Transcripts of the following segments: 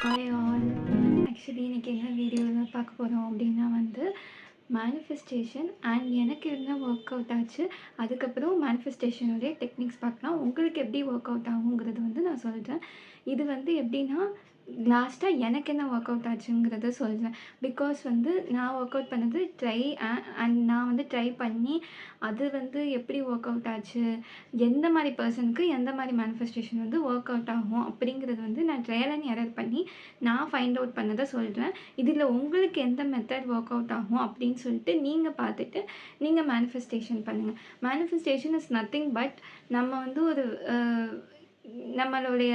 Hi all. Actually இன்றைக்கி என்ன வீடியோவில் பார்க்க போகிறோம் அப்படின்னா மேனிஃபெஸ்டேஷன் அண்ட் எனக்கு என்ன ஒர்க் அவுட் ஆச்சு, அதுக்கப்புறம் மேனிஃபெஸ்டேஷனுடைய டெக்னிக்ஸ் பார்க்கலாம். உங்களுக்கு எப்படி ஒர்க் அவுட் ஆகுங்கிறது நான் சொல்கிறேன். இது எப்படின்னா லாஸ்ட்டாக எனக்கு என்ன ஒர்க் அவுட் ஆச்சுங்கிறத சொல்கிறேன். பிகாஸ் நான் ஒர்க் அவுட் பண்ணது அண்ட் நான் ட்ரை பண்ணி அது எப்படி ஒர்க் அவுட் ஆச்சு, எந்த மாதிரி பர்சனுக்கு எந்த மாதிரி மேனிஃபெஸ்டேஷன் ஒர்க் அவுட் ஆகும் அப்படிங்கிறது நான் ட்ரையல் அண்ட் எரர் பண்ணி நான் ஃபைண்ட் அவுட் பண்ணதை சொல்கிறேன். இதில் உங்களுக்கு எந்த மெத்தட் ஒர்க் அவுட் ஆகும் அப்படின்னு சொல்லிட்டு நீங்கள் பார்த்துட்டு நீங்கள் மேனிஃபெஸ்டேஷன் பண்ணுங்கள். மேனிஃபெஸ்டேஷன் இஸ் நத்திங் பட் நம்ம ஒரு நம்மளுடைய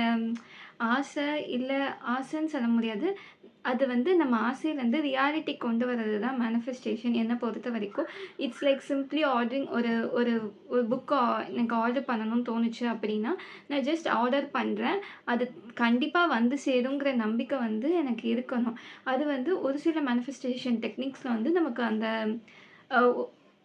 ஆசை இல்லை ஆசைன்னு சொல்ல முடியாது. அது நம்ம ஆசையிலேருந்து ரியாலிட்டி கொண்டு வர்றது தான் மேனிஃபெஸ்டேஷன் என்னை பொறுத்த வரைக்கும். It's like simply ordering. ஒரு ஒரு ஒரு புக்கு எனக்கு ஆர்டர் பண்ணணும்னு தோணுச்சு அப்படின்னா நான் ஜஸ்ட் ஆர்டர் பண்ணுறேன். அது கண்டிப்பாக சேருங்கிற நம்பிக்கை எனக்கு இருக்கணும். அது ஒரு சில மேனிஃபெஸ்டேஷன் டெக்னிக்ஸில் நமக்கு அந்த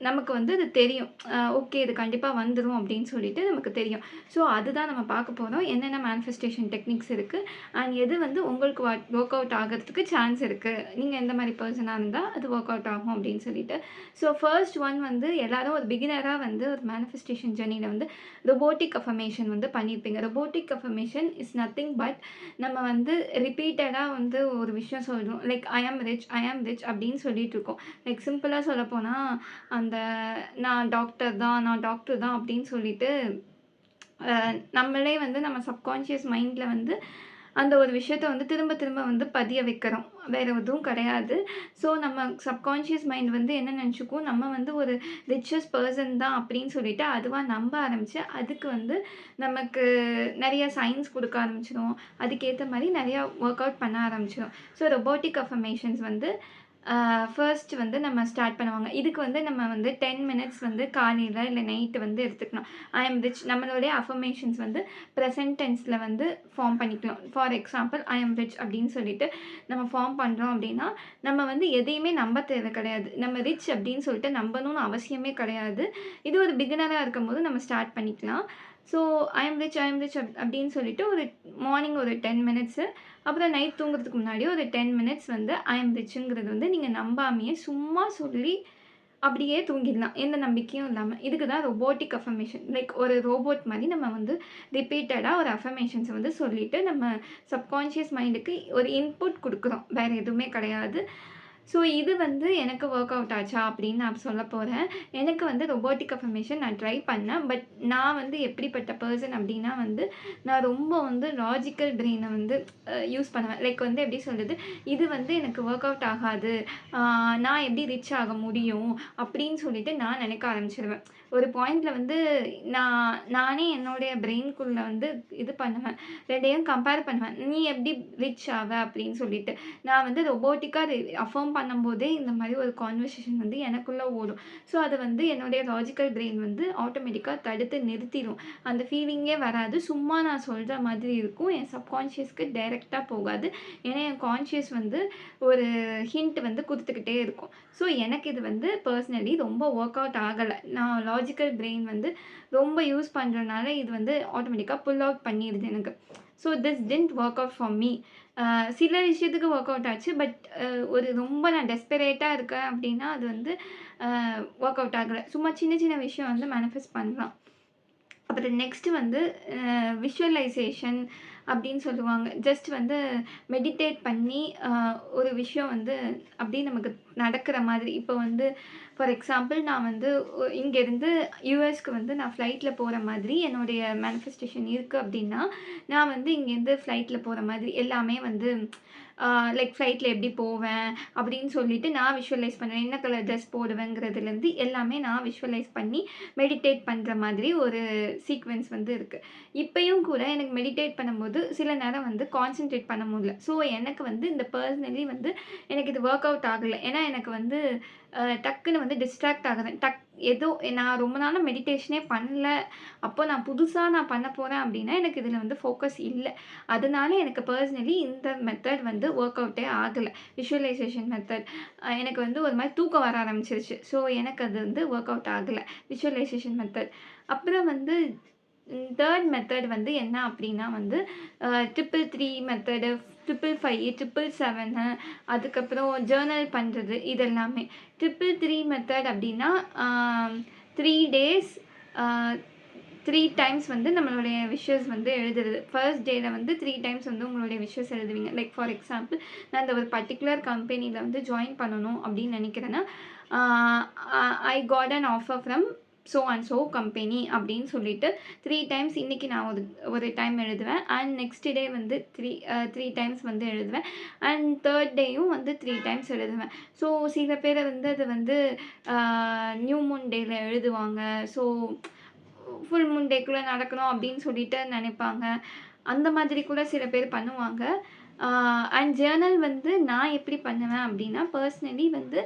நமக்கு அது தெரியும். ஓகே இது கண்டிப்பாக வந்துடும் அப்படின்னு சொல்லிட்டு நமக்கு தெரியும். ஸோ அதுதான் நம்ம பார்க்க போகிறோம். என்னென்ன மேனிஃபெஸ்டேஷன் டெக்னிக்ஸ் இருக்குது அண்ட் எது உங்களுக்கு ஒர்க் அவுட் ஆகிறதுக்கு சான்ஸ் இருக்குது, நீங்கள் எந்த மாதிரி பர்சனாக இருந்தால் அது ஒர்க் அவுட் ஆகும் அப்படின்னு சொல்லிட்டு. ஸோ ஃபர்ஸ்ட் ஒன் எல்லாரும் ஒரு பிகினராக ஒரு மேனிஃபெஸ்டேஷன் ஜர்னியில் ரொபோட்டிக் அஃபர்மேஷன் பண்ணியிருப்பீங்க. Robotic affirmation is nothing but நம்ம ரிப்பீட்டடாக ஒரு விஷயம் சொல்கிறோம். லைக் ஐ ஆம் ரிச் அப்படின்னு சொல்லிட்டு இருக்கோம். லைக் சிம்பிளாக சொல்லப்போனால் நான் டாக்டர் தான் அப்படின்னு சொல்லிட்டு நம்மளே நம்ம சப்கான்ஷியஸ் மைண்டில் அந்த ஒரு விஷயத்த திரும்ப திரும்ப பதிய வைக்கிறோம். வேறு எதுவும் கிடையாது. ஸோ நம்ம சப்கான்ஷியஸ் மைண்ட் என்ன நினச்சிக்கும், நம்ம ஒரு ரிச்சஸ்ட் பர்சன் தான் அப்படின்னு சொல்லிட்டு அதுவாக நம்ப ஆரம்பித்து அதுக்கு நமக்கு நிறைய சைன்ஸ் கொடுக்க ஆரம்பிச்சிடும். அதுக்கேற்ற மாதிரி நிறையா ஒர்க் அவுட் பண்ண ஆரம்பிச்சிடும். ஸோ ரொபோட்டிக் அஃபர்மேஷன்ஸ் ஃபர்ஸ்ட் நம்ம ஸ்டார்ட் பண்ணுவாங்க. இதுக்கு நம்ம 10 மினிட்ஸ் காலையில் இல்லை நைட்டு எடுத்துக்கணும். ஐ எம் ரிச் நம்மளுடைய அஃபர்மேஷன்ஸ் ப்ரெசன்ட் டென்ஸில் ஃபார்ம் பண்ணிக்கணும். For example I am rich அப்படின்னு சொல்லிட்டு நம்ம ஃபார்ம் பண்ணுறோம் அப்படின்னா நம்ம எதையுமே நம்ப தேவை கிடையாது. நம்ம ரிச் அப்படின்னு சொல்லிட்டு நம்பணும்னு அவசியமே கிடையாது. இது ஒரு பிகினராக இருக்கும்போது நம்ம ஸ்டார்ட் பண்ணிக்கலாம். ஸோ ஐ எம் ரிச் அப்படின்னு சொல்லிட்டு ஒரு மார்னிங் ஒரு 10 மினிட்ஸு, அப்புறம் நைட் தூங்குறதுக்கு முன்னாடி ஒரு 10 மினிட்ஸ் ஐ எம் ரிச்சுங்கிறது நீங்கள் நம்பாமையே சும்மா சொல்லி அப்படியே தூங்கிடலாம், எந்த நம்பிக்கையும் இல்லாமல். இதுக்கு தான் ரொபோட்டிக் அஃபர்மேஷன். லைக் ஒரு ரோபோட் மாதிரி நம்ம ரிப்பீட்டடாக ஒரு அஃபர்மேஷன்ஸை சொல்லிவிட்டு நம்ம சப்கான்ஷியஸ் மைண்டுக்கு ஒரு இன்புட் கொடுக்குறோம். வேறு எதுவுமே கிடையாது. ஸோ இது எனக்கு ஒர்க் அவுட் ஆச்சா அப்படின்னு நான் சொல்ல போகிறேன். எனக்கு ரொபோட்டிக் அஃபர்மேஷன் நான் ட்ரை பண்ணேன். பட் நான் எப்படிப்பட்ட பர்சன் அப்படின்னா நான் ரொம்ப லாஜிக்கல் பிரெயினை யூஸ் பண்ணுவேன். லைக் எப்படி சொல்கிறது, இது எனக்கு ஒர்க் அவுட் ஆகாது, நான் எப்படி ரிச் ஆக முடியும் அப்படின்னு சொல்லிட்டு நான் நினைக்க ஆரம்பிச்சிடுவேன். ஒரு பாயிண்டில் நானே என்னுடைய பிரெயின்குள்ளே இது பண்ணுவேன், ரெண்டையும் கம்பேர் பண்ணுவேன். நீ எப்படி ரிச் ஆவ அப்படின்னு சொல்லிட்டு நான் ரொபோட்டிக்காக அஃபர்ம் பண்ணும்போதே இந்த மாதிரி ஒரு கான்வர்சேஷன் எனக்குள்ளே ஓடும். ஸோ அதை என்னுடைய லாஜிக்கல் பிரெயின் ஆட்டோமேட்டிக்காக தடுத்து நிறுத்திடும். அந்த ஃபீலிங்கே வராது. சும்மா நான் சொல்கிற மாதிரி இருக்கும். என் சப்கான்ஷியஸ்க்கு டைரெக்டாக போகாது. ஏன்னா என் கான்ஷியஸ் ஒரு ஹிண்ட் கொடுத்துக்கிட்டே இருக்கும். ஸோ எனக்கு இது பர்சனலி ரொம்ப ஒர்க் அவுட் ஆகலை. நான் லாஜிக்கல் பிரெயின் ரொம்ப யூஸ் பண்ணுறதுனால இது ஆட்டோமேட்டிக்காக புல் அவுட் பண்ணிடுது எனக்கு. So this didn't work out for me. சில விஷயத்துக்கு ஒர்க் அவுட் ஆச்சு. பட் ஒரு ரொம்ப நான் டெஸ்பரேட்டாக இருக்கேன் அப்படின்னா அது ஒர்க் அவுட் ஆகலை. சும்மா சின்ன சின்ன விஷயம் மேனிஃபெஸ்ட் பண்ணலாம். அப்புறம் நெக்ஸ்ட்டு விஷுவலைசேஷன் அப்படின்னு சொல்லுவாங்க. ஜஸ்ட் மெடிடேட் பண்ணி ஒரு விஷயம் அப்படியே நமக்கு நடக்கிற மாதிரி. இப்போ ஃபார் எக்ஸாம்பிள் நான் இங்கேருந்து யுஎஸ்க்கு நான் ஃப்ளைட்டில் போகிற மாதிரி என்னுடைய மேனிஃபெஸ்டேஷன் இருக்குது அப்படின்னா நான் இங்கேருந்து ஃப்ளைட்டில் போகிற மாதிரி எல்லாமே லைக் ஃப்ளைட்டில் எப்படி போவேன் அப்படின்னு சொல்லிட்டு நான் விஷுவலைஸ் பண்ணுவேன். என்ன கலர் ட்ரெஸ் போடுவேங்கிறதுலேருந்து எல்லாமே நான் விஷுவலைஸ் பண்ணி மெடிடேட் பண்ணுற மாதிரி ஒரு சீக்வென்ஸ் இருக்குது. இப்போயும் கூட எனக்கு மெடிடேட் பண்ணும்போது சில நேரம் கான்சென்ட்ரேட் பண்ண முடியல. ஸோ எனக்கு இந்த பர்சனலி எனக்கு இது ஒர்க் அவுட் ஆகலை. ஏன்னா எனக்கு டக்குன்னு டிஸ்ட்ராக்ட் ஆகுறேன். ஏதோ நான் ரொம்ப நாளாக மெடிடேஷனே பண்ணல. அப்போ நான் புதுசாக நான் பண்ண போகிறேன் அப்படின்னா எனக்கு இதில் ஃபோக்கஸ் இல்லை. அதனால எனக்கு பர்சனலி இந்த மெத்தட் ஒர்க் அவுட்டே ஆகலை. விஷுவலைசேஷன் மெத்தட் எனக்கு ஒரு மாதிரி தூக்கம் வர ஆரம்பிச்சிருச்சு. ஸோ எனக்கு அது ஒர்க் அவுட் ஆகலை விஷுவலைசேஷன் மெத்தட். அப்புறம் 3 மெத்தட் வந்து என்ன அப்படின்னா வந்து 333 மெத்தடு, 555, 777 அதுக்கப்புறம் ஜர்னல் பண்ணுறது இது எல்லாமே. 333 மெத்தட் அப்படின்னா 3 டேஸ் 3 டைம்ஸ் வந்து நம்மளுடைய விஷஸ் வந்து எழுதுறது. ஃபர்ஸ்ட் டேல வந்து 3 டைம்ஸ் வந்து உங்களுடைய விஷஸ் எழுதுவீங்க. லைக் ஃபார் எக்ஸாம்பிள் நான் இந்த ஒரு பர்ட்டிகுலர் கம்பெனியில் வந்து ஜாயின் பண்ணணும் அப்படின்னு நினைக்கிறேன்னா, I got an offer from so and so company அப்படின்னு சொல்லிட்டு 3 டைம்ஸ் இன்றைக்கி நான் ஒரு டைம் எழுதுவேன். அண்ட் நெக்ஸ்ட் டே வந்து 3 டைம்ஸ் வந்து எழுதுவேன். அண்ட் தேர்ட் டேயும் வந்து 3 டைம்ஸ் எழுதுவேன். ஸோ சில பேர் வந்து அது வந்து நியூ மூன் டேயில் எழுதுவாங்க. ஸோ ஃபுல் மூன் டேக்குள்ளே நடக்கணும் அப்படின்னு சொல்லிட்டு நினைப்பாங்க. அந்த மாதிரி கூட சில பேர் பண்ணுவாங்க. அண்ட் ஜேர்னல் வந்து நான் எப்படி பண்ணுவேன் அப்படின்னா, பர்சனலி வந்து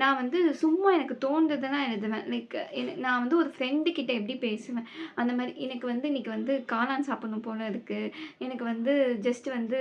நான் வந்து சும்மா எனக்கு தோன்றதெல்லாம் எழுதுவேன். லைக் நான் வந்து ஒரு ஃப்ரெண்டுக்கிட்ட எப்படி பேசுவேன், அந்த மாதிரி எனக்கு வந்து இன்றைக்கி வந்து காளான் சாப்பிடணும் போல இருக்குது. எனக்கு வந்து ஜஸ்ட் வந்து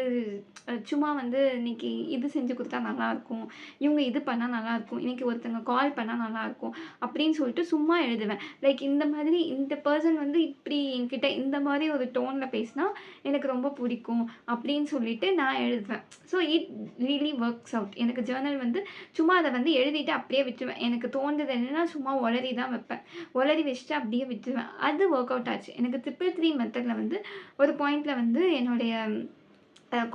சும்மா வந்து இன்றைக்கி இது செஞ்சு கொடுத்தா நல்லாயிருக்கும், இவங்க இது பண்ணால் நல்லாயிருக்கும், இன்றைக்கி ஒருத்தங்க கால் பண்ணால் நல்லாயிருக்கும் அப்படின்னு சொல்லிட்டு சும்மா எழுதுவேன். லைக் இந்த மாதிரி இந்த பர்சன் வந்து இப்படி என்கிட்ட இந்த மாதிரி ஒரு டோனில் பேசினா எனக்கு ரொம்ப பிடிக்கும் அப்படின்னு சொல்லிட்டு நான் எழுதுவேன். So it really works out. எனக்கு ஜேர்னல் வந்து சும்மா அதை வந்து எழுதிட்டு அப்படியே விட்டுருவேன். எனக்கு தோன்றது என்னன்னா சும்மா உளறி தான் வைப்பேன். உளறி வச்சுட்டு அப்படியே விட்டுருவேன். அது ஒர்க் அவுட் ஆச்சு. எனக்கு 333 மெத்தடில் வந்து ஒரு பாயிண்டில் வந்து என்னுடைய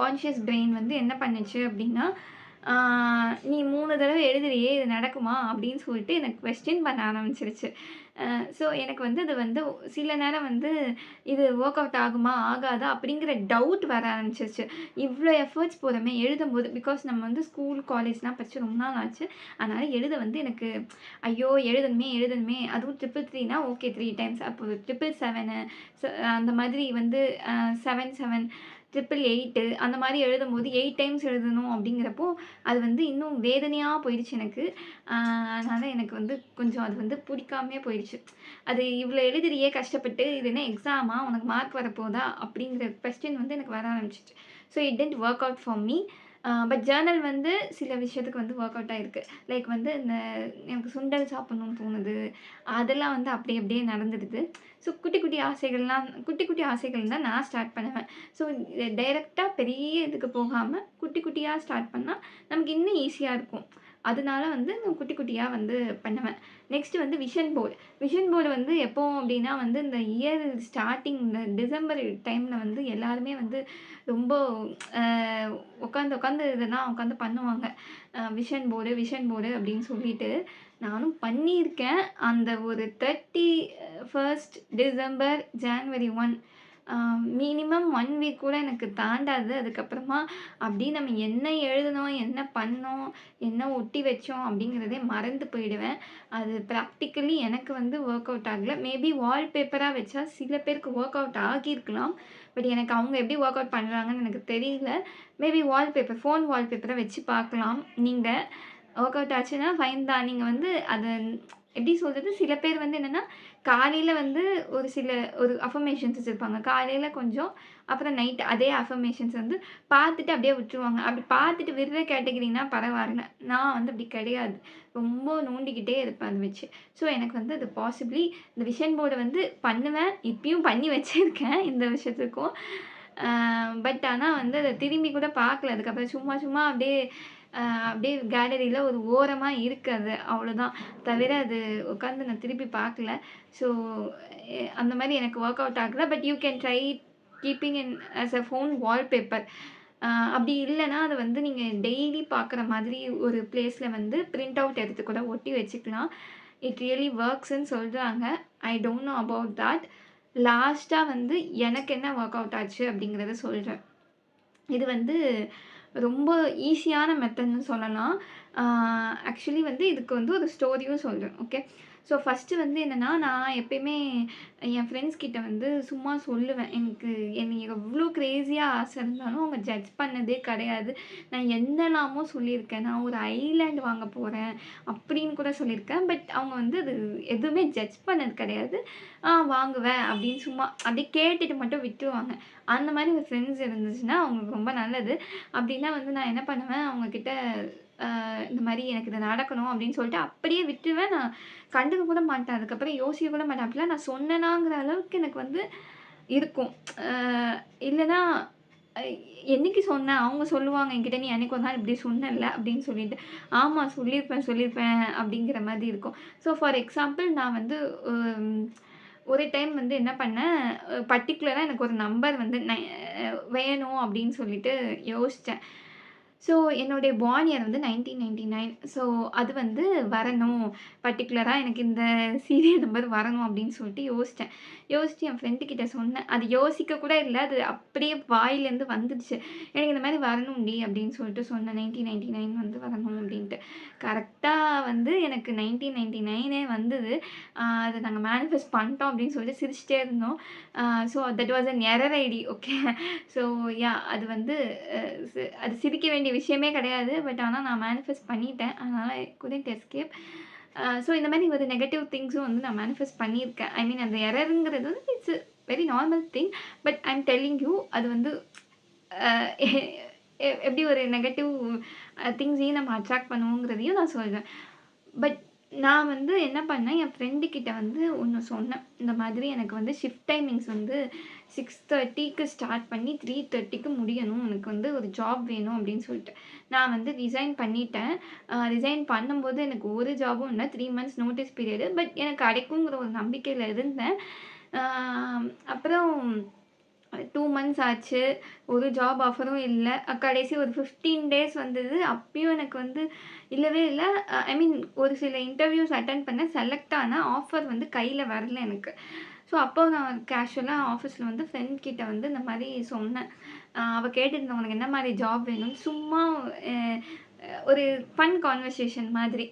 கான்ஷியஸ் பிரெயின் வந்து என்ன பண்ணுச்சு அப்படின்னா, நீ 3 தடவை எழுதுறியே இது நடக்குமா அப்படின்னு சொல்லிட்டு எனக்கு கொஸ்டின் பண்ண ஆரம்பிச்சிருச்சு. ஸோ எனக்கு வந்து அது வந்து சில நேரம் வந்து இது ஒர்க் அவுட் ஆகுமா ஆகாதா அப்படிங்கிற டவுட் வர ஆரம்பிச்சிருச்சு. இவ்வளோ எஃபர்ட்ஸ் போகிறோமே எழுதும்போது, பிகாஸ் நம்ம வந்து ஸ்கூல் காலேஜ்லாம் படித்து ரொம்ப நாள் ஆச்சு. அதனால் எழுத வந்து எனக்கு ஐயோ எழுதணுமே அதுவும் 333னா ஓகே 3 டைம்ஸ், அப்போ 777 அந்த மாதிரி வந்து 77 888 அந்த மாதிரி எழுதும்போது 8 டைம்ஸ் எழுதணும் அப்படிங்கிறப்போ அது வந்து இன்னும் வேதனையாக போயிடுச்சு எனக்கு. அதனால் எனக்கு வந்து கொஞ்சம் அது வந்து பிடிக்காமையே போயிடுச்சு. அது இவ்வளோ எழுதுறியே கஷ்டப்பட்டு, இது என்ன எக்ஸாமா உனக்கு மார்க் வரப்போதா அப்படிங்கிற கொஸ்டின் வந்து எனக்கு வர ஆரம்பிச்சிச்சு. So it didn't work out for me. But Journal வந்து சில விஷயத்துக்கு வந்து ஒர்க் அவுட் ஆகிருக்கு. லைக் வந்து இந்த எனக்கு சுண்டல் சாப்பிட்ணுன்னு தோணுது, அதெல்லாம் வந்து அப்படியே நடந்துடுது. ஸோ குட்டி ஆசைகள் தான் நான் ஸ்டார்ட் பண்ணுவேன். ஸோ டைரெக்டாக பெரிய இதுக்கு போகாமல் குட்டி குட்டியாக ஸ்டார்ட் பண்ணால் நமக்கு இன்னும் ஈஸியாக இருக்கும். அதனால வந்து நான் குட்டி குட்டியாக வந்து பண்ணுவேன். நெக்ஸ்ட்டு வந்து விஷன் போர்டு வந்து எப்போ அப்படின்னா வந்து இந்த இயர் ஸ்டார்டிங் இந்த டிசம்பர் டைமில் வந்து எல்லாருமே வந்து ரொம்ப உட்காந்து இதெல்லாம் உட்காந்து பண்ணுவாங்க. விஷன் போர்டு அப்படின்னு சொல்லிட்டு நானும் பண்ணியிருக்கேன். அந்த ஒரு 31 டிசம்பர், ஜான்வரி 1 மினிமம் 1 வீக் கூட எனக்கு தாண்டாது. அதுக்கப்புறமா அப்படியே நம்ம என்ன எழுதினோம், என்ன பண்ணோம், என்ன ஒட்டி வச்சோம் அப்படிங்கிறதே மறந்து போயிடுவேன். அது ப்ராக்டிக்கலி எனக்கு வந்து ஒர்க் அவுட் ஆகல. மேபி வால்பேப்பராக வச்சா சில பேருக்கு ஒர்க் அவுட் ஆகியிருக்கலாம். பட் எனக்கு அவங்க எப்படி ஒர்க் அவுட் பண்ணுறாங்கன்னு எனக்கு தெரியல. மேபி ஃபோன் வால்பேப்பரை வச்சு பார்க்கலாம். நீங்கள் ஒர்க் அவுட் ஆச்சுன்னா ஃபைன் தான். நீங்கள் வந்து அதை எப்படி சொல்கிறது, சில பேர் வந்து என்னென்னா காலையில் வந்து ஒரு அஃபர்மேஷன்ஸ் வச்சுருப்பாங்க. காலையில் கொஞ்சம், அப்புறம் நைட் அதே அஃபர்மேஷன்ஸ் வந்து பார்த்துட்டு அப்படியே விட்டுருவாங்க. அப்படி பார்த்துட்டு விடுற கேட்டகிரினா பரவாயில்ல. நான் வந்து அப்படி கிடையாது. ரொம்ப நோண்டிக்கிட்டே இருப்பேன் அதை வச்சு. ஸோ எனக்கு வந்து அது பாசிபிளி இந்த விஷன் போர்டை வந்து பண்ணுவேன். இப்பயும் பண்ணி வச்சுருக்கேன் இந்த விஷயத்துக்கும். பட் ஆனால் வந்து அதை திரும்பி கூட பார்க்கல. அதுக்கப்புறம் சும்மா அப்படியே கேலரியில் ஒரு ஓரமாக இருக்கு அது. அவ்வளோதான். தவிர அது உட்காந்து நான் திருப்பி பார்க்கல. ஸோ அந்த மாதிரி எனக்கு ஒர்க் அவுட் ஆகல. But you can try keeping in as a phone wallpaper. அப்படி இல்லைன்னா அதை வந்து நீங்கள் டெய்லி பார்க்குற மாதிரி ஒரு பிளேஸில் வந்து பிரிண்ட் அவுட் எடுத்து கூட ஒட்டி வச்சுக்கலாம். இட் ரியலி ஒர்க்ஸ்ன்னு சொல்கிறாங்க. I don't know about that. லாஸ்ட்டாக வந்து எனக்கு என்ன ஒர்க் அவுட் ஆச்சு அப்படிங்கிறத சொல்கிறேன். இது வந்து ரொம்ப ஈஸியான மெத்தட்னு சொல்லலாம். ஆக்சுவலி வந்து இதுக்கு வந்து ஒரு ஸ்டோரியும் சொல்கிறேன். ஓகே. ஸோ ஃபஸ்ட்டு வந்து என்னென்னா, நான் எப்பயுமே என் ஃப்ரெண்ட்ஸ் கிட்ட வந்து சும்மா சொல்லுவேன். எனக்கு எவ்வளோ க்ரேஸியாக ஆசை இருந்தாலும் அவங்க ஜட்ஜ் பண்ணதே கிடையாது. நான் என்னெல்லாமோ சொல்லியிருக்கேன். நான் ஒரு ஐலேண்ட் வாங்க போகிறேன் அப்படின்னு கூட சொல்லியிருக்கேன். பட் அவங்க வந்து அது எதுவுமே ஜட்ஜ் பண்ணது கிடையாது. வாங்குவேன் அப்படின்னு சும்மா அப்படியே கேட்டுட்டு மட்டும் விட்டுருவாங்க. அந்த மாதிரி ஒரு ஃப்ரெண்ட்ஸ் இருந்துச்சுன்னா அவங்களுக்கு ரொம்ப நல்லது. அப்படின்னா வந்து நான் என்ன பண்ணுவேன், அவங்கக்கிட்ட இந்த மாரி எனக்கு இது நடக்கணும் அப்படின்னு சொல்லிட்டு அப்படியே விட்டுருவேன். நான் கண்டுக்க கூட மாட்டேன். அதுக்கப்புறம் யோசிக்க கூட மாட்டேன். அப்படிலாம் நான் சொன்னேனாங்கிற அளவுக்கு எனக்கு வந்து இருக்கும். அ இல்லன்னா அ என்னைக்கு சொன்னேன்? அவங்க சொல்லுவாங்க என்கிட்ட, "நீ அன்னைக்கு ஒரு நாள் இப்படி சொன்னல்ல" அப்படின்னு சொல்லிட்டு. ஆமா சொல்லியிருப்பேன், சொல்லியிருப்பேன் அப்படிங்கிற மாதிரி இருக்கும். ஸோ ஃபார் எக்ஸாம்பிள் நான் வந்து ம் ஒரு டைம் வந்து என்ன பண்ணேன், பர்ட்டிகுலரா எனக்கு ஒரு நம்பர் வந்து வேணும் அப்படின்னு சொல்லிட்டு யோசிச்சேன். ஸோ என்னுடைய பார்ன் இயர் வந்து 1999. ஸோ அது வந்து வரணும். பர்ட்டிகுலரா எனக்கு இந்த சீரியல் நம்பர் வரணும் அப்படின்னு சொல்லிட்டு யோசிச்சேன். யோசிச்சு என் ஃப்ரெண்டு கிட்ட சொன்னேன். அது யோசிக்க கூட இல்ல. அது அப்படியே வாயிலேருந்து வந்துடுச்சு. எனக்கு இந்த மாரி வரணும்டி அப்படின்னு சொல்லிட்டு சொன்னேன். 1999 வந்து வரணும் அப்படின்ட்டு. கரெக்ட்டா வந்து எனக்கு 1999ஏ வந்தது. அத நாங்க மேனிஃபெஸ்ட் பண்ணிட்டோம் அப்படின்னு சொல்லிட்டு சிரிச்சுட்டே இருந்தோம். So that was an error I did. Okay. So yeah அது வந்து அ அது சிரிக்க வேண்டிய விஷயமே கிடையாது. பட் ஆனா நான் மேனிஃபெஸ்ட் பண்ணிட்டேன். அதனால ஐ குடன்ட் எஸ்கேப். ஸோ இந்த மாரி ஒரு நெகட்டிவ் திங்ஸும் வந்து நான் மேனிஃபெஸ்ட் பண்ணியிருக்கேன். ஐ மீன் அந்த எரர்ங்கிறது வந்து it's very normal thing. But I am telling you அது வந்து அ எப்படி ஒரு நெகட்டிவ் திங்ஸையும் நம்ம அட்ராக்ட் பண்ணுவோங்கிறதையும் நான் சொல்றேன். பட் நான் வந்து என்ன பண்ணேன், என் ஃப்ரெண்டு கிட்ட வந்து ஒண்ணு சொன்னேன். இந்த மாதிரி எனக்கு வந்து ஷிஃப்ட் டைமிங்ஸ் வந்து 6:30க்கு ஸ்டார்ட் பண்ணி 3:30க்கு முடியணும். எனக்கு வந்து ஒரு ஜாப் வேணும் அப்படின்னு சொல்லிட்டு. நான் வந்து ரிசைன் பண்ணிட்டேன். ரிசைன் பண்ணும்போது எனக்கு ஒரு ஜாபும் இல்ல. 3 மந்த்ஸ் நோட்டீஸ் பீரியடு. பட் எனக்கு கிடைக்குங்கிற ஒரு நம்பிக்கையில இருந்தேன். அ அப்புறம் 2 மந்த்ஸ் ஆச்சு. ஒரு ஜாப் ஆஃபரும் இல்ல. கடைசி ஒரு 15 டேஸ் வந்தது. அப்பயும் எனக்கு வந்து இல்லவே இல்ல. ஐ மீன் ஒரு சில இன்டர்வியூஸ் அட்டெண்ட் பண்ணேன். செலக்ட் ஆனேன். ஆஃபர் வந்து கையில வரல எனக்கு. ஸோ அப்போ நான் கேஷுவலா ஆஃபீஸ்ல வந்து ஃப்ரெண்ட் கிட்ட வந்து இந்த மாரி சொன்னேன். அவ கேட்டிருந்தா "உனக்கு என்ன மாரி ஜாப் வேணும்னு?" சும்மா அ ஒரு ஃபன் கான்வர்சேஷன் மாதிரி.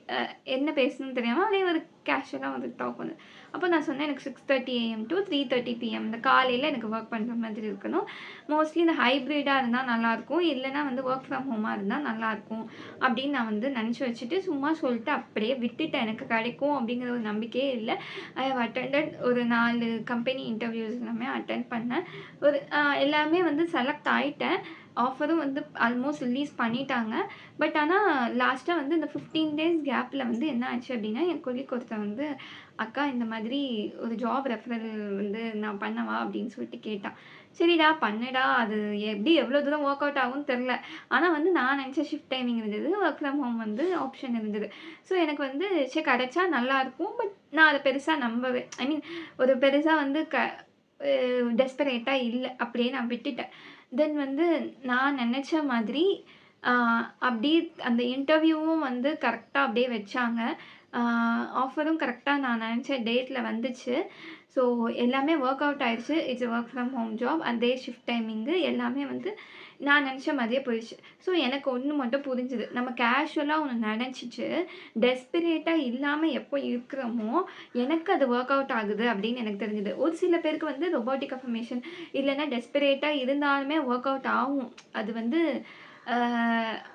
என்ன பேசணும்னு தெரியாம அப்படியே ஒரு கேஷுவலா வந்து டாக் பண்ணேன். அப்போ நான் சொன்னேன், "எனக்கு 6:30 AM டூ 3:30 PM இந்த காலையில எனக்கு வொர்க் பண்ற மாதிரி இருக்கணும். மோஸ்ட்லி இந்த ஹைப்ரிடா இருந்தா நல்லாயிருக்கும். இல்லன்னா வந்து வொர்க் ஃப்ரம் ஹோமா இருந்தா நல்லாயிருக்கும்." அப்படின்னு நான் வந்து நினச்சு வச்சுட்டு, சும்மா சொல்லிட்டு அப்படியே விட்டுட்டேன். எனக்கு கிடைக்கும் அப்படிங்கிற ஒரு நம்பிக்கையே இல்ல. ஐ ஹவ் அட்டெண்டட் ஒரு 4 கம்பெனி இன்டர்வியூஸ் எல்லாமே அட்டெண்ட் பண்ணேன். ஒரு எல்லாமே வந்து செலக்ட் ஆயிட்டேன். ஆஃபரும் வந்து ஆல்மோஸ்ட் ரிலீஸ் பண்ணிட்டாங்க. பட் ஆனா லாஸ்ட்டா வந்து இந்த 15 டேஸ் கேப்ல வந்து என்ன ஆச்சு அப்படின்னா, என் கொலீக் ஒருத்தன் வந்து, "அக்கா இந்த மாதிரி ஒரு ஜாப் ரெஃபரல் வந்து நான் பண்ணவா?" அப்படின்னு சொல்லிட்டு கேட்டான். சரிடா பண்ணுடா. அது எப்படி எவ்வளோ தூரம் வொர்க் அவுட் ஆகும்னு தெரியல. ஆனா வந்து நான் நினச்ச ஷிஃப்ட் டைமிங் இருந்தது. வொர்க் ஃப்ரம் ஹோம் வந்து ஆப்ஷன் இருந்தது. ஸோ எனக்கு வந்து சரி கிடைச்சா நல்லாயிருக்கும். பட் நான் அத பெருசா நம்பவே ஐ மீன் ஒரு பெருசா வந்து டெஸ்பரேட்டா இல்ல. அப்படியே நான் விட்டுட்டேன். தென் வந்து நான் நெனச்ச மாதிரி அ அப்படியே அந்த இன்டர்வியூவும் வந்து கரெக்ட்டா அப்படியே வச்சாங்க. ஆ ஆஃபரும் கரெக்ட்டா நான் நெனச்ச டேட்ல வந்துச்சு. ஸோ எல்லாமே வொர்க் அவுட் ஆயிருச்சு. It's work from home job. அதே ஷிஃப்ட் டைமிங்கு எல்லாமே வந்து நான் நெனச்ச மாதிரியே போயிருச்சு. ஸோ எனக்கு ஒண்ணு மட்டும் புரிஞ்சுது. நம்ம கேஷுவலா ஒண்ணு நெனச்சுட்டு, டெஸ்பரேட்டா இல்லாம எப்போ இருக்கிறோமோ, எனக்கு அது வொர்க் அவுட் ஆகுது அப்படின்னு எனக்கு தெரிஞ்சது. ஒரு சில பேருக்கு வந்து ரொபோட்டிக் அஃபர்மேஷன் இல்லன்னா டெஸ்பரேட்டா இருந்தாலுமே வொர்க் அவுட் ஆகும். அது வந்து அ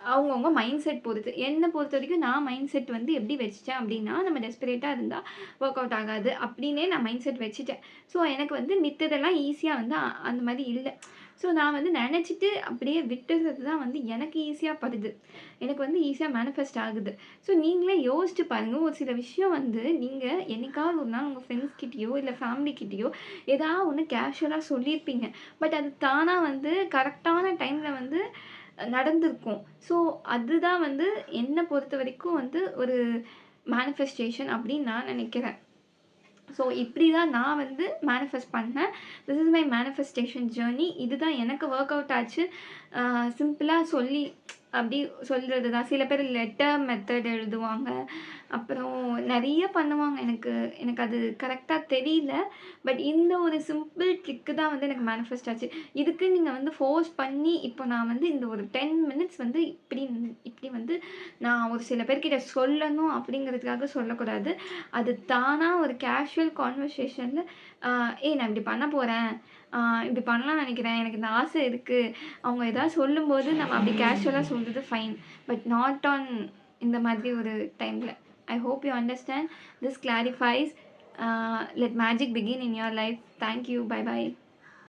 அவங்கவங்க மைண்ட் செட் பொறுத்து. என்ன பொறுத்தவரைக்கும் நான் மைண்ட் செட் வந்து எப்படி வச்சுட்டேன் அப்படின்னா, நம்ம டெஸ்பரேட்டா இருந்தா வொர்க் அவுட் ஆகாது அப்படின்னே நான் மைண்ட் செட் வச்சுட்டேன். ஸோ எனக்கு வந்து மித்ததெல்லாம் ஈஸியா வந்து அந்த மாரி இல்ல. ஸோ நான் வந்து நெனச்சுட்டு அப்படியே விட்டுறது தான் வந்து எனக்கு ஈஸியா படுது. எனக்கு வந்து ஈஸியா மேனிஃபெஸ்ட் ஆகுது. ஸோ நீங்களே யோசிச்சு பாருங்க. ஒரு சில விஷயம் வந்து நீங்க என்னைக்காவது ஒரு நாள் உங்க ஃப்ரெண்ட்ஸ் கிட்டயோ, இல்ல ஃபேமிலி கிட்டயோ ஏதாவது ஒண்ணு கேஷுவலா சொல்லியிருப்பீங்க. பட் அது தானா வந்து கரெக்ட்டான டைம்ல வந்து நடந்திருக்கும். ஸோ அதுதான் வந்து என்ன பொறுத்தவரைக்கும் வந்து ஒரு மேனிஃபெஸ்டேஷன் அப்படின்னு நான் நெனைக்கிறேன். ஸோ இப்படி தான் நான் வந்து மேனிஃபெஸ்ட் பண்ணேன். This is my manifestation journey. இதுதான் எனக்கு வொர்க் அவுட் ஆச்சு. சிம்பிளா சொல்லி அப்படி சொல்றது தான். சில பேர் லெட்டர் மெத்தட் எழுதுவாங்க. அப்புறம் நெறைய பண்ணுவாங்க. எனக்கு எனக்கு அது கரெக்ட்டா தெரியல. பட் இந்த ஒரு சிம்பிள் ட்ரிக்கு தான் வந்து எனக்கு மேனிஃபெஸ்ட் ஆச்சு. இதுக்கு நீங்க வந்து ஃபோர்ஸ் பண்ணி இப்போ நான் வந்து இந்த ஒரு 10 மினிட்ஸ் வந்து இப்படி இப்படி வந்து நான் ஒரு சில பேர்கிட்ட சொல்லணும் அப்படிங்கிறதுக்காக சொல்லக்கூடாது. அது தானா ஒரு கேஷுவல் கான்வர்சேஷன்ல "ஏய் நான் இப்படி பண்ண போறேன். இப்படி பண்ணலாம்னு நெனைக்கிறேன். எனக்கு இந்த ஆசை இருக்கு." அவங்க ஏதாவது சொல்லும்போது நம்ம அப்படி கேஷுவலா சொல்றது ஃபைன். பட் நாட் ஆன் இந்த மாதிரி ஒரு டைம்ல. I hope you understand. This clarifies. Let magic begin in your life. Thank you. Bye by.